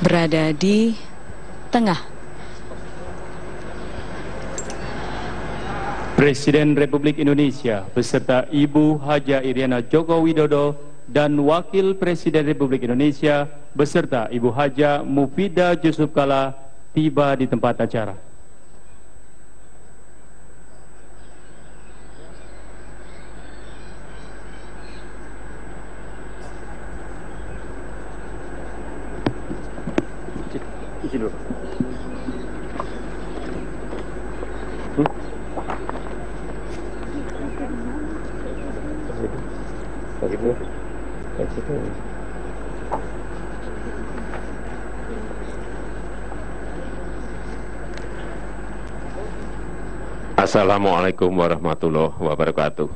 berada di tengah. Presiden Republik Indonesia beserta Ibu Haja Iriana Joko Widodo dan Wakil Presiden Republik Indonesia beserta Ibu Haja Mufidah Yusuf Kalla tiba di tempat acara. Assalamualaikum warahmatullahi wabarakatuh.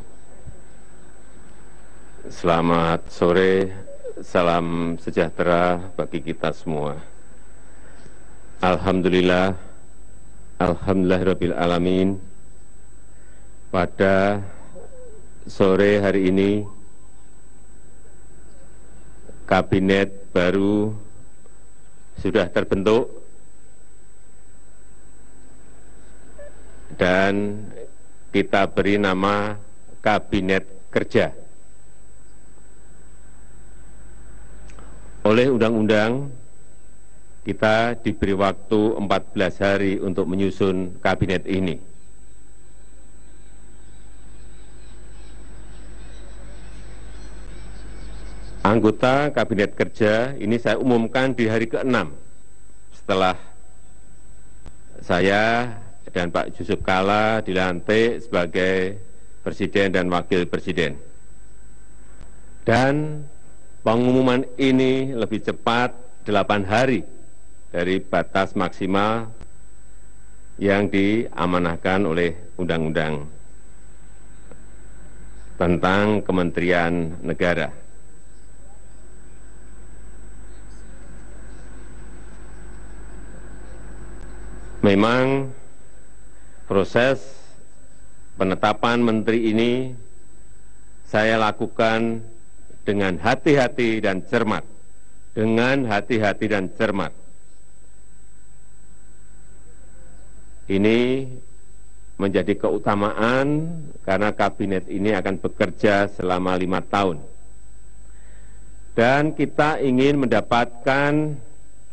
Selamat sore, salam sejahtera bagi kita semua. Alhamdulillah, alhamdulillahirabbil alamin. Pada sore hari ini kabinet baru sudah terbentuk dan kita beri nama Kabinet Kerja. Oleh undang-undang, kita diberi waktu 14 hari untuk menyusun kabinet ini. Anggota Kabinet Kerja ini saya umumkan di hari ke-6 setelah saya dan Pak Yusuf Kalla dilantik sebagai Presiden dan Wakil Presiden. Dan pengumuman ini lebih cepat 8 hari dari batas maksimal yang diamanahkan oleh Undang-Undang tentang Kementerian Negara. Memang proses penetapan menteri ini saya lakukan dengan hati-hati dan cermat. Dengan hati-hati dan cermat. Ini menjadi keutamaan karena kabinet ini akan bekerja selama 5 tahun. Dan kita ingin mendapatkan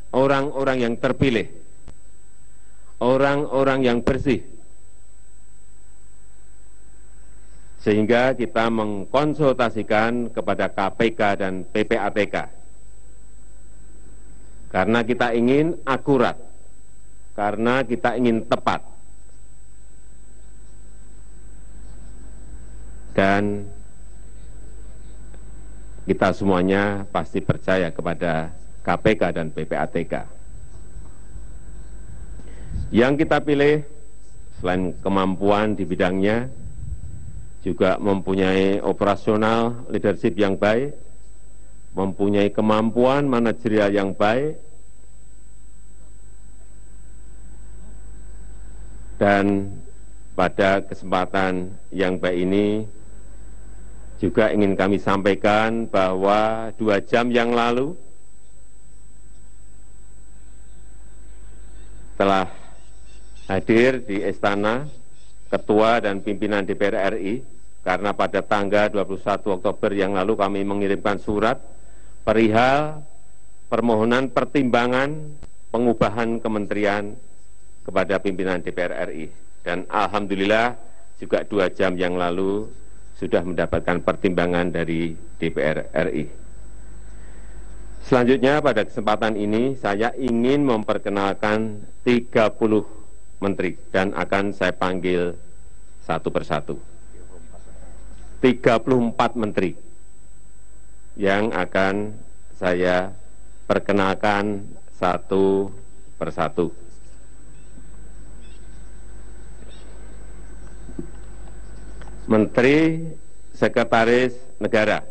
orang-orang yang terpilih, orang-orang yang bersih, sehingga kita mengkonsultasikan kepada KPK dan PPATK karena kita ingin akurat, karena kita ingin tepat, dan kita semuanya pasti percaya kepada KPK dan PPATK. Yang kita pilih selain kemampuan di bidangnya, juga mempunyai operasional leadership yang baik, mempunyai kemampuan manajerial yang baik, dan pada kesempatan yang baik ini juga ingin kami sampaikan bahwa 2 jam yang lalu telah hadir di Istana Ketua dan Pimpinan DPR RI, karena pada tanggal 21 Oktober yang lalu kami mengirimkan surat perihal permohonan pertimbangan pengubahan kementerian kepada pimpinan DPR RI. Dan alhamdulillah juga 2 jam yang lalu sudah mendapatkan pertimbangan dari DPR RI. Selanjutnya pada kesempatan ini saya ingin memperkenalkan 30 menteri dan akan saya panggil satu persatu. 34 menteri yang akan saya perkenalkan satu persatu. Menteri Sekretaris Negara,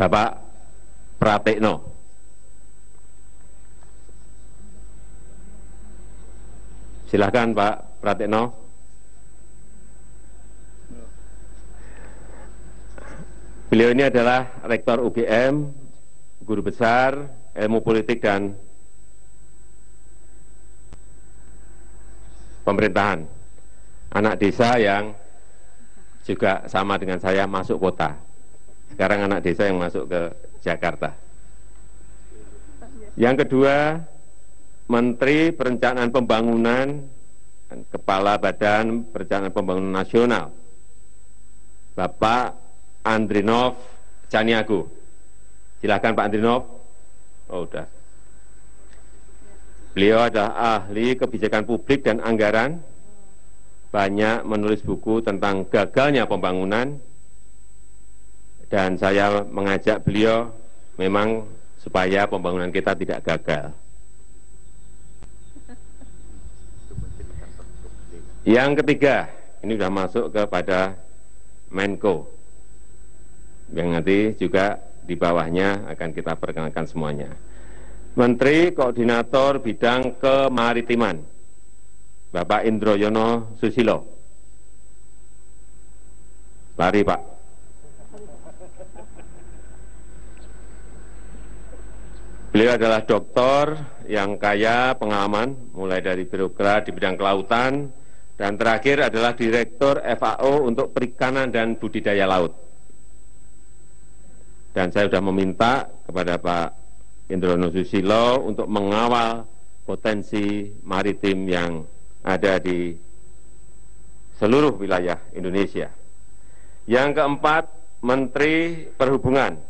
Bapak Pratikno. Silakan Pak Pratikno. Beliau ini adalah Rektor UGM, Guru Besar Ilmu Politik dan Pemerintahan, anak desa yang juga sama dengan saya masuk kota. Sekarang anak desa yang masuk ke Jakarta. Yang kedua, Menteri Perencanaan Pembangunan dan Kepala Badan Perencanaan Pembangunan Nasional, Bapak Andrinov Caniago. Silakan Pak Andrinov. Oh, udah. Beliau adalah ahli kebijakan publik dan anggaran, banyak menulis buku tentang gagalnya pembangunan, dan saya mengajak beliau memang supaya pembangunan kita tidak gagal. Yang ketiga, ini sudah masuk kepada Menko, yang nanti juga di bawahnya akan kita perkenalkan semuanya. Menteri Koordinator Bidang Kemaritiman, Bapak Indroyono Susilo. Lari, Pak. Beliau adalah doktor yang kaya pengalaman, mulai dari birokrat di bidang kelautan, dan terakhir adalah Direktur FAO untuk Perikanan dan Budidaya Laut. Dan saya sudah meminta kepada Pak Indroyono Susilo untuk mengawal potensi maritim yang ada di seluruh wilayah Indonesia. Yang keempat, Menteri Perhubungan,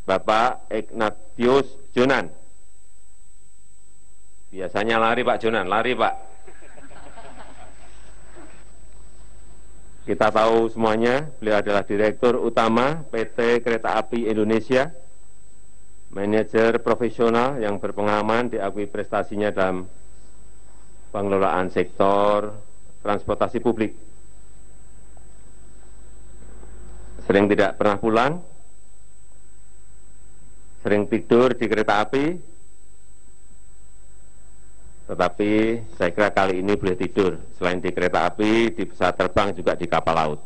Bapak Ignatius Jonan. Biasanya lari Pak Jonan, lari Pak. Kita tahu semuanya, beliau adalah Direktur Utama PT Kereta Api Indonesia, manajer profesional yang berpengalaman, diakui prestasinya dalam pengelolaan sektor transportasi publik. Sering tidak pernah pulang, sering tidur di kereta api, tetapi saya kira kali ini boleh tidur. Selain di kereta api, di pesawat terbang, juga di kapal laut.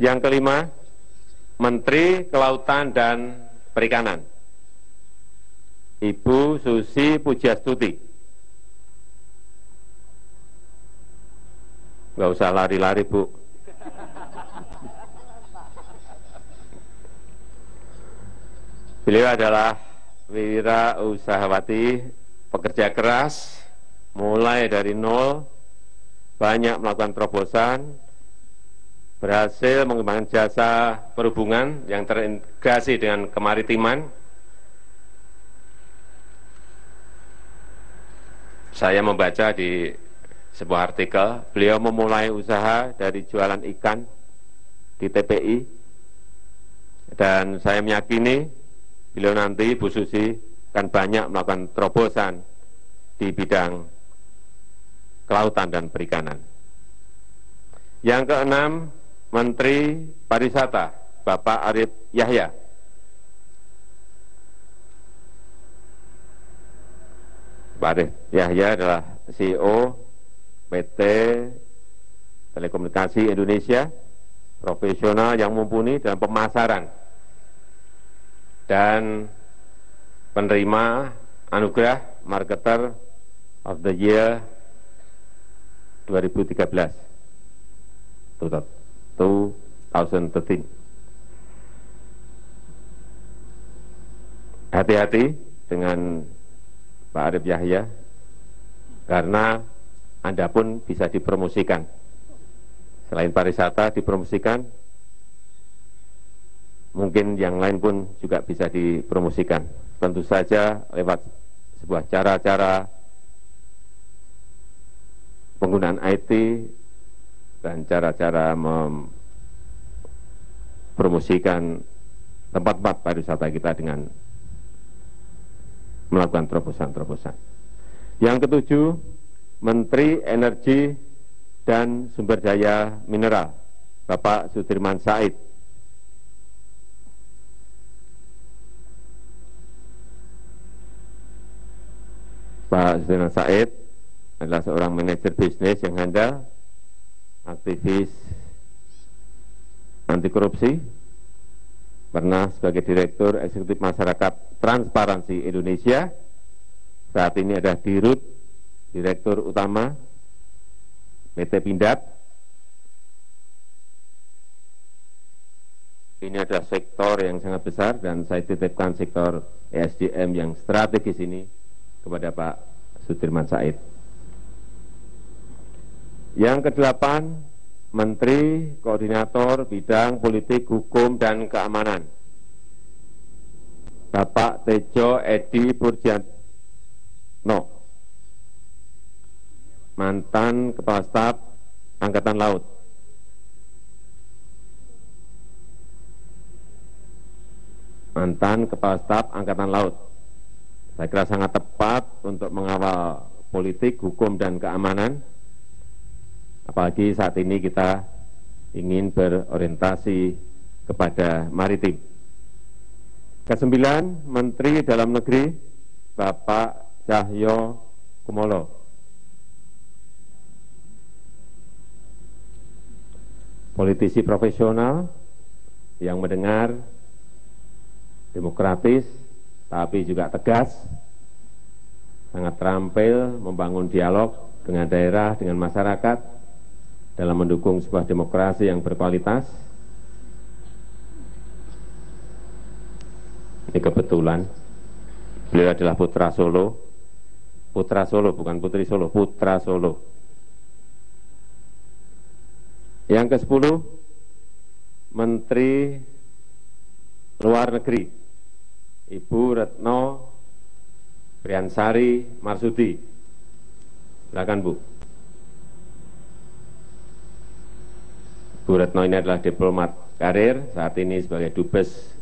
Yang kelima, Menteri Kelautan dan Perikanan, Ibu Susi Pujiastuti. Nggak usah lari-lari, Bu. Beliau adalah wira usahawati, pekerja keras, mulai dari nol, banyak melakukan terobosan, berhasil mengembangkan jasa perhubungan yang terintegrasi dengan kemaritiman. Saya membaca di sebuah artikel, beliau memulai usaha dari jualan ikan di TPI, dan saya meyakini beliau nanti, Bu Susi, akan banyak melakukan terobosan di bidang kelautan dan perikanan. Yang keenam, Menteri Pariwisata, Bapak Arief Yahya. Pak Arief Yahya adalah CEO PT Telekomunikasi Indonesia, profesional yang mumpuni dalam pemasaran dan penerima anugerah Marketer of the Year 2013. 2013. Hati-hati dengan Pak Arief Yahya, karena Anda pun bisa dipromosikan. Selain pariwisata dipromosikan, mungkin yang lain pun juga bisa dipromosikan. Tentu saja lewat sebuah cara-cara penggunaan IT dan cara-cara mempromosikan tempat-tempat pariwisata kita dengan melakukan terobosan-terobosan. Yang ketujuh, Menteri Energi dan Sumber Daya Mineral, Bapak Sudirman Said. Pak Sudirman Said adalah seorang manajer bisnis yang handal, aktivis anti korupsi, pernah sebagai Direktur Eksekutif Masyarakat Transparansi Indonesia, saat ini adalah Dirut, Direktur Utama PT Pindad. Ini adalah sektor yang sangat besar dan saya titipkan sektor ESDM yang strategis ini kepada Pak Sudirman Said. Yang kedelapan, Menteri Koordinator Bidang Politik, Hukum, dan Keamanan, Bapak Tejo Edi Purjantno, mantan Kepala Staf Angkatan Laut. Mantan Kepala Staf Angkatan Laut. Saya kira sangat tepat untuk mengawal politik, hukum, dan keamanan. Apalagi saat ini kita ingin berorientasi kepada maritim. Kesembilan, Menteri Dalam Negeri, Bapak Cahyo Kumolo. Politisi profesional yang mendengar, demokratis, tapi juga tegas, sangat terampil membangun dialog dengan daerah, dengan masyarakat, dalam mendukung sebuah demokrasi yang berkualitas. Ini kebetulan, beliau adalah putra Solo bukan putri Solo, putra Solo. Yang ke-10, Menteri Luar Negeri, Ibu Retno Priyansari Marsudi. Silakan, Bu. Bu Retno ini adalah diplomat karir, saat ini sebagai Dubes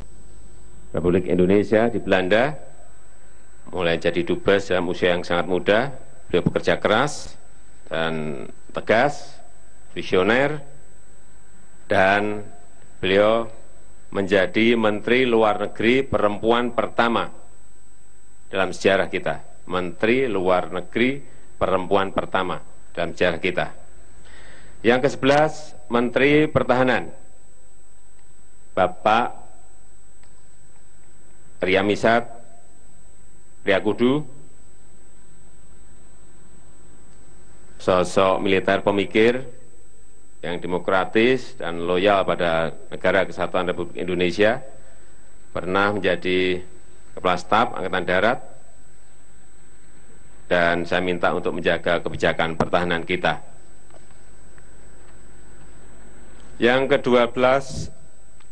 Republik Indonesia di Belanda. Mulai jadi Dubes dalam usia yang sangat muda, beliau bekerja keras dan tegas, visioner, dan beliau menjadi Menteri Luar Negeri perempuan pertama dalam sejarah kita. Menteri Luar Negeri perempuan pertama dalam sejarah kita. Yang ke-11, Menteri Pertahanan, Bapak Riyamisat Riyakudu, sosok militer pemikir yang demokratis dan loyal pada Negara Kesatuan Republik Indonesia, pernah menjadi Kepala Staf Angkatan Darat, dan saya minta untuk menjaga kebijakan pertahanan kita. Yang ke-12,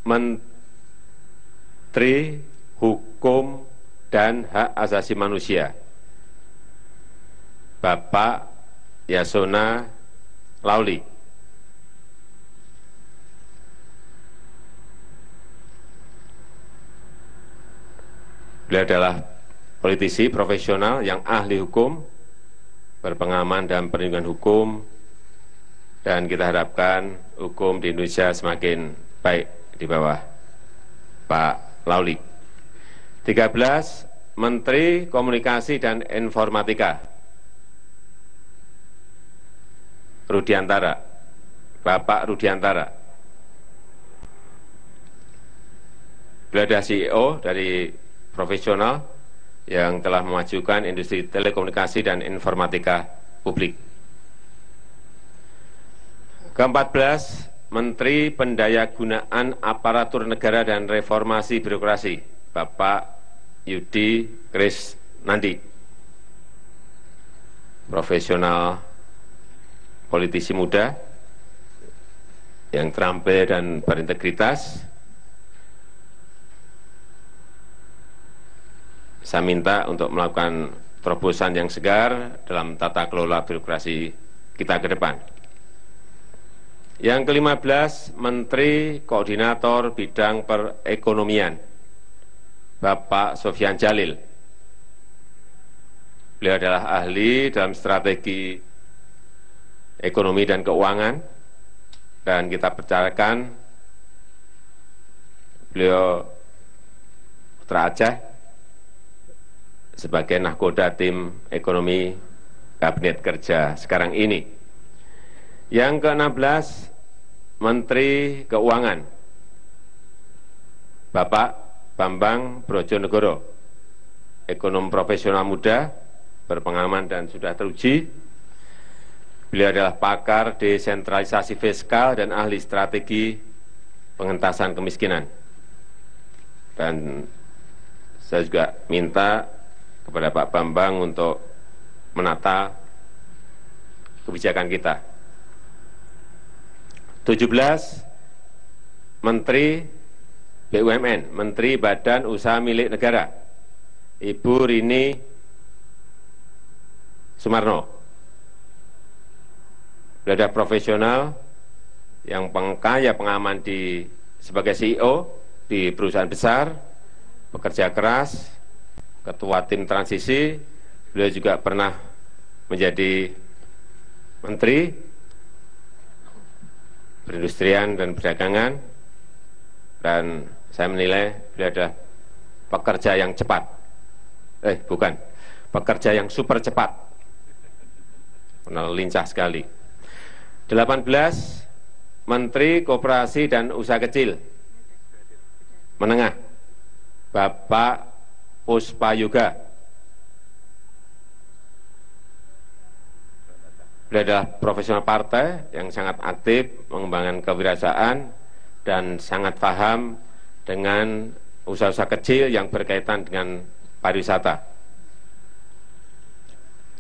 Menteri Hukum dan Hak Asasi Manusia, Bapak Yasona Lauli. Beliau adalah politisi profesional yang ahli hukum, berpengalaman dalam perlindungan hukum, dan kita harapkan hukum di Indonesia semakin baik di bawah Pak Lauli. 13, Menteri Komunikasi dan Informatika, Rudiantara, Bapak Rudiantara. Beliau adalah CEO dari profesional yang telah memajukan industri telekomunikasi dan informatika publik. Ke-14, Menteri Pendayagunaan Aparatur Negara dan Reformasi Birokrasi, Bapak Yudi Krisnandi, profesional politisi muda yang terampil dan berintegritas. Saya minta untuk melakukan terobosan yang segar dalam tata kelola birokrasi kita ke depan. Yang ke-15, Menteri Koordinator Bidang Perekonomian, Bapak Sofyan Jalil. Beliau adalah ahli dalam strategi ekonomi dan keuangan, dan kita percayakan beliau putra Aceh sebagai nahkoda tim ekonomi Kabinet Kerja sekarang ini. Yang ke-16, Menteri Keuangan, Bapak Bambang Brojonegoro, ekonom profesional muda, berpengalaman dan sudah teruji. Beliau adalah pakar desentralisasi fiskal dan ahli strategi pengentasan kemiskinan. Dan saya juga minta kepada Pak Bambang untuk menata kebijakan kita. 17, Menteri BUMN, Menteri Badan Usaha Milik Negara, Ibu Rini Sumarno. Beliau adalah profesional yang kaya pengalaman sebagai CEO di perusahaan besar, bekerja keras, ketua tim transisi. Beliau juga pernah menjadi menteri perindustrian dan perdagangan, dan saya menilai beliau adalah pekerja yang cepat. Pekerja yang super cepat, karena lincah sekali. 18, Menteri Koperasi dan Usaha Kecil Menengah, Bapak Puspayoga. Beliau adalah profesional partai yang sangat aktif mengembangkan kewirausahaan dan sangat paham dengan usaha-usaha kecil yang berkaitan dengan pariwisata.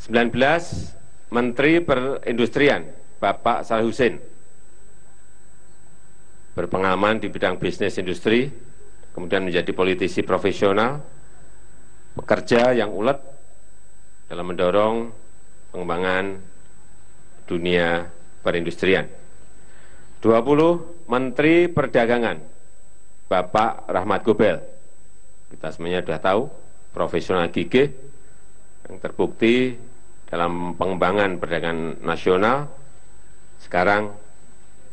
19, Menteri Perindustrian, Bapak Saleh Husin, berpengalaman di bidang bisnis industri, kemudian menjadi politisi profesional, pekerja yang ulet dalam mendorong pengembangan dunia perindustrian. 20, Menteri Perdagangan, Bapak Rahmat Gobel. Kita semuanya sudah tahu, profesional gigih yang terbukti dalam pengembangan perdagangan nasional. Sekarang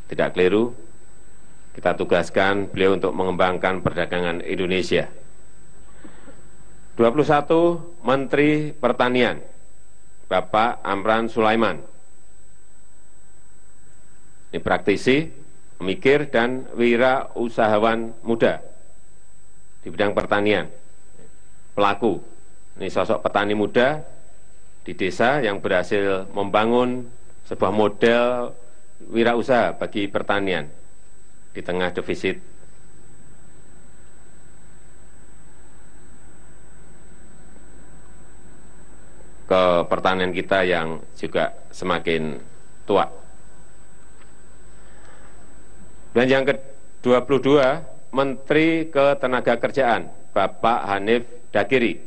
tidak keliru, kita tugaskan beliau untuk mengembangkan perdagangan Indonesia. 21, Menteri Pertanian, Bapak Amran Sulaiman. Ini praktisi, pemikir, dan wirausahawan muda di bidang pertanian. Pelaku, ini sosok petani muda di desa yang berhasil membangun sebuah model wirausaha bagi pertanian di tengah defisit ke pertanian kita yang juga semakin tua. Dan yang ke-22, Menteri Ketenagakerjaan, Bapak Hanif Dakiri,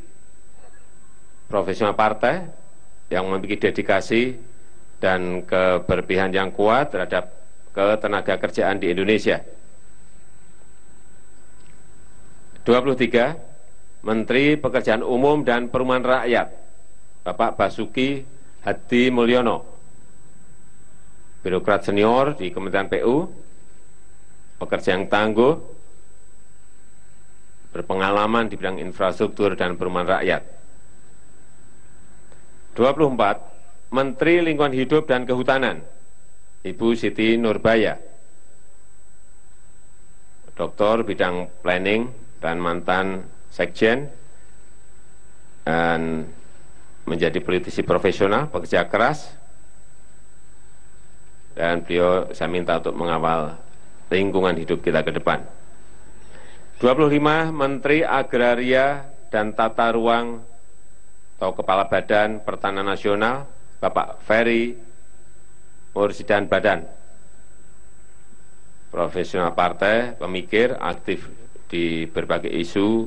profesional partai yang memiliki dedikasi dan keberpihakan yang kuat terhadap ketenagakerjaan di Indonesia. 23, Menteri Pekerjaan Umum dan Perumahan Rakyat, Bapak Basuki Hadi Mulyono, birokrat senior di Kementerian PU, pekerja yang tangguh, berpengalaman di bidang infrastruktur dan perumahan rakyat. 24, Menteri Lingkungan Hidup dan Kehutanan, Ibu Siti Nurbaya, doktor bidang planning dan mantan sekjen, dan menjadi politisi profesional, pekerja keras, dan beliau saya minta untuk mengawal lingkungan hidup kita ke depan. 25, Menteri Agraria dan Tata Ruang atau Kepala Badan Pertanahan Nasional, Bapak Ferry Mursidan Badan, profesional partai, pemikir, aktif di berbagai isu,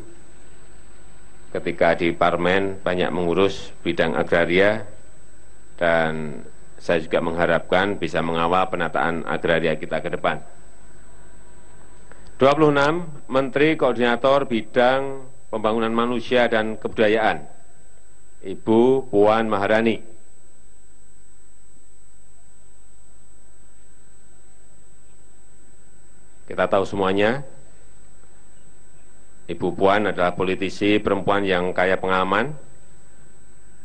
ketika di parlemen banyak mengurus bidang agraria, dan saya juga mengharapkan bisa mengawal penataan agraria kita ke depan. 26, Menteri Koordinator Bidang Pembangunan Manusia dan Kebudayaan, Ibu Puan Maharani. Kita tahu semuanya, Ibu Puan adalah politisi perempuan yang kaya pengalaman,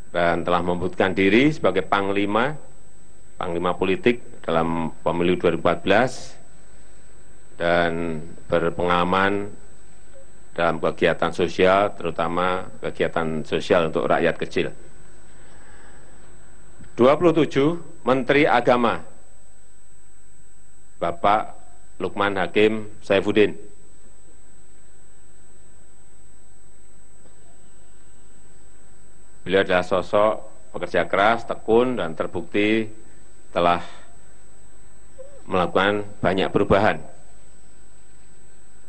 dan telah membuktikan diri sebagai panglima politik dalam pemilu 2014 dan berpengalaman dalam kegiatan sosial, terutama kegiatan sosial untuk rakyat kecil. 27, Menteri Agama, Bapak Lukman Hakim Saifuddin. Beliau adalah sosok pekerja keras, tekun, dan terbukti telah melakukan banyak perubahan.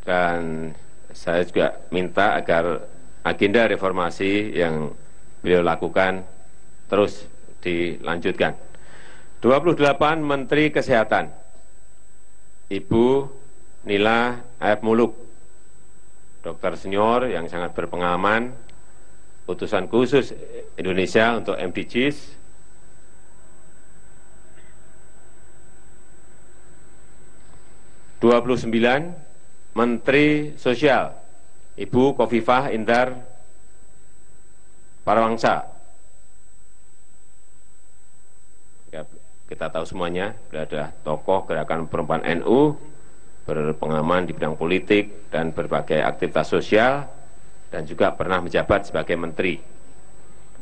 Dan saya juga minta agar agenda reformasi yang beliau lakukan terus dilanjutkan. 28, Menteri Kesehatan, Ibu Nila F. Muluk, dokter senior yang sangat berpengalaman, utusan khusus Indonesia untuk MDGs. 29, Menteri Sosial, Ibu Khofifah Indar Parawangsa. Ya, kita tahu semuanya, beliau adalah tokoh gerakan perempuan NU, berpengalaman di bidang politik dan berbagai aktivitas sosial, dan juga pernah menjabat sebagai menteri.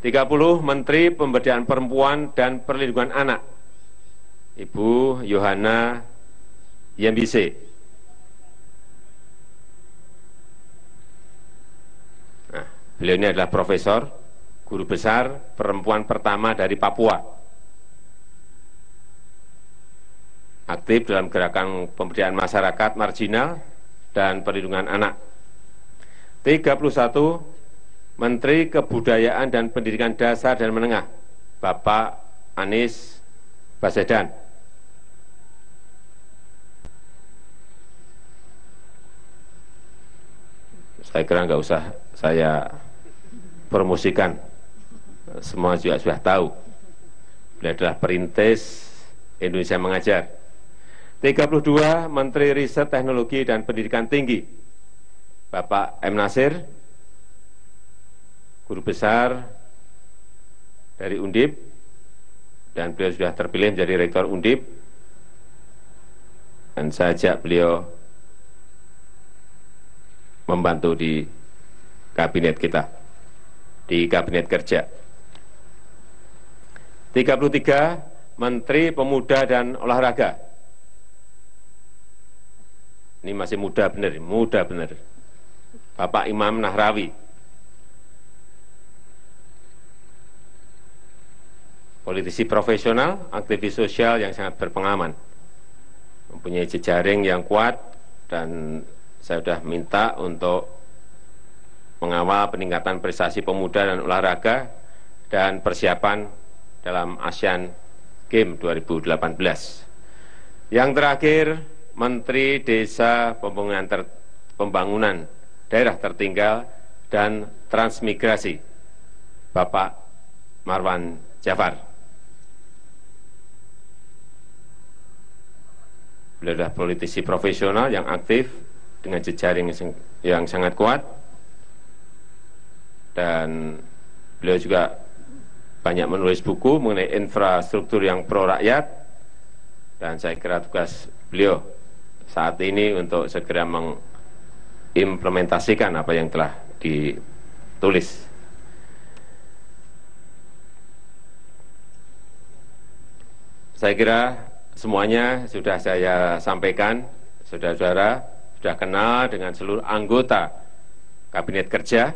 30, Menteri Pemberdayaan Perempuan dan Perlindungan Anak, Ibu Yohana Yembise. Nah, beliau ini adalah profesor, guru besar perempuan pertama dari Papua. Aktif dalam gerakan pemberdayaan masyarakat marginal dan perlindungan anak. 31, Menteri Kebudayaan dan Pendidikan Dasar dan Menengah, Bapak Anies Baswedan. Saya kira nggak usah saya promosikan, semua juga sudah tahu. Beliau adalah perintis Indonesia Mengajar. 32, Menteri Riset Teknologi dan Pendidikan Tinggi, Bapak M. Nasir, guru besar dari Undip, dan beliau sudah terpilih menjadi rektor Undip, dan saya ajak beliau membantu di kabinet kita, di kabinet kerja. 33, Menteri Pemuda dan Olahraga. Ini masih muda benar, Bapak Imam Nahrawi. Politisi profesional, aktivis sosial yang sangat berpengalaman, mempunyai jejaring yang kuat, dan saya sudah minta untuk mengawal peningkatan prestasi pemuda dan olahraga dan persiapan dalam Asian Games 2018. Yang terakhir, Menteri Desa Pembangunan Daerah Tertinggal dan Transmigrasi, Bapak Marwan Jafar. Beliau adalah politisi profesional yang aktif dengan jejaring yang sangat kuat, dan beliau juga banyak menulis buku mengenai infrastruktur yang pro rakyat, dan saya kira tugas beliau saat ini untuk segera mengimplementasikan apa yang telah ditulis. Saya kira semuanya sudah saya sampaikan, saudara-saudara sudah kenal dengan seluruh anggota kabinet kerja.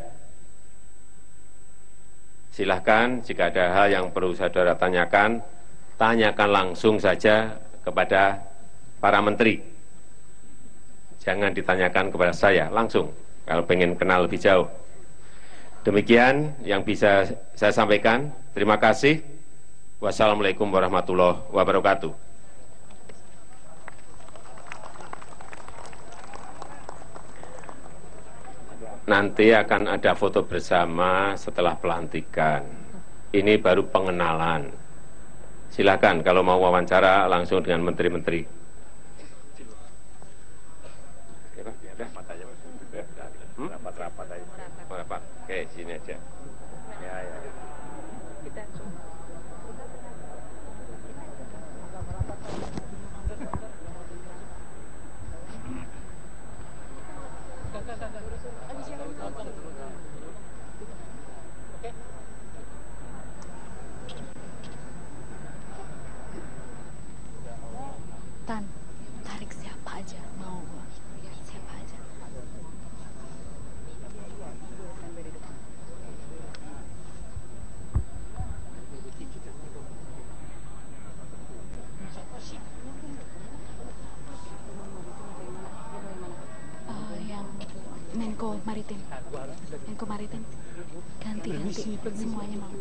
Silahkan jika ada hal yang perlu saudara tanyakan, tanyakan langsung saja kepada para menteri. Jangan ditanyakan kepada saya langsung, kalau pengen kenal lebih jauh. Demikian yang bisa saya sampaikan. Terima kasih. Wassalamualaikum warahmatullahi wabarakatuh. Nanti akan ada foto bersama setelah pelantikan. Ini baru pengenalan. Silakan kalau mau wawancara langsung dengan menteri-menteri. Rapat aja. Rapat. Oke, sini aja. Ya. Maritim. Menko Maritim. Ganti semuanya mau.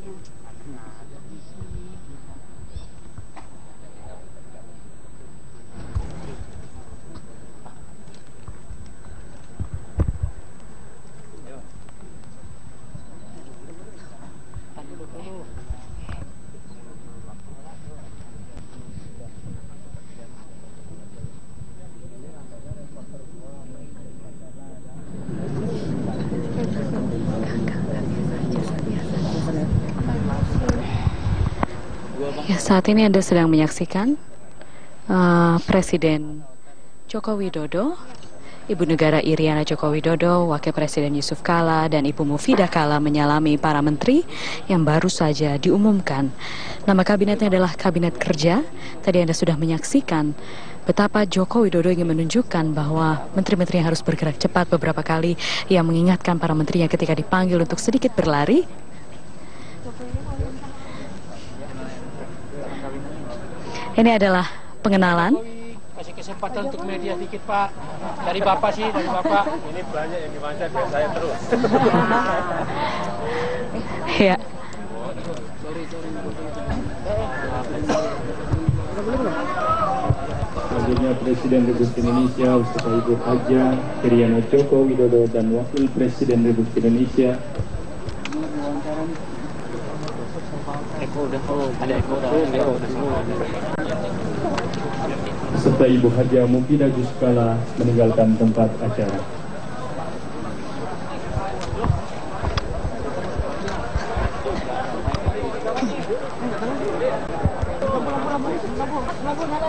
Ya, saat ini Anda sedang menyaksikan Presiden Joko Widodo, Ibu Negara Iriana Joko Widodo, Wakil Presiden Yusuf Kala, dan Ibu Mufidah Kala menyalami para menteri yang baru saja diumumkan. Nama kabinetnya adalah Kabinet Kerja. Tadi Anda sudah menyaksikan betapa Joko Widodo ingin menunjukkan bahwa menteri-menteri yang harus bergerak cepat. Beberapa kali ia mengingatkan para menterinya ketika dipanggil untuk sedikit berlari. Ini adalah pengenalan. Kasih kesempatan untuk media dikit, Pak. Dari Bapak sih, dari Bapak. Ini banyak yang dimancar biar saya terus. Ya. Selanjutnya Presiden Republik Indonesia beserta Ibu Haja Iriana Joko Widodo dan Wakil Presiden Republik Indonesia serta Ibu Haja Mufidah Yusuf Kala meninggalkan tempat acara.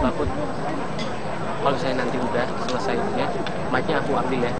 Takut kalau saya nanti udah selesai ya, mic-nya aku ambil ya.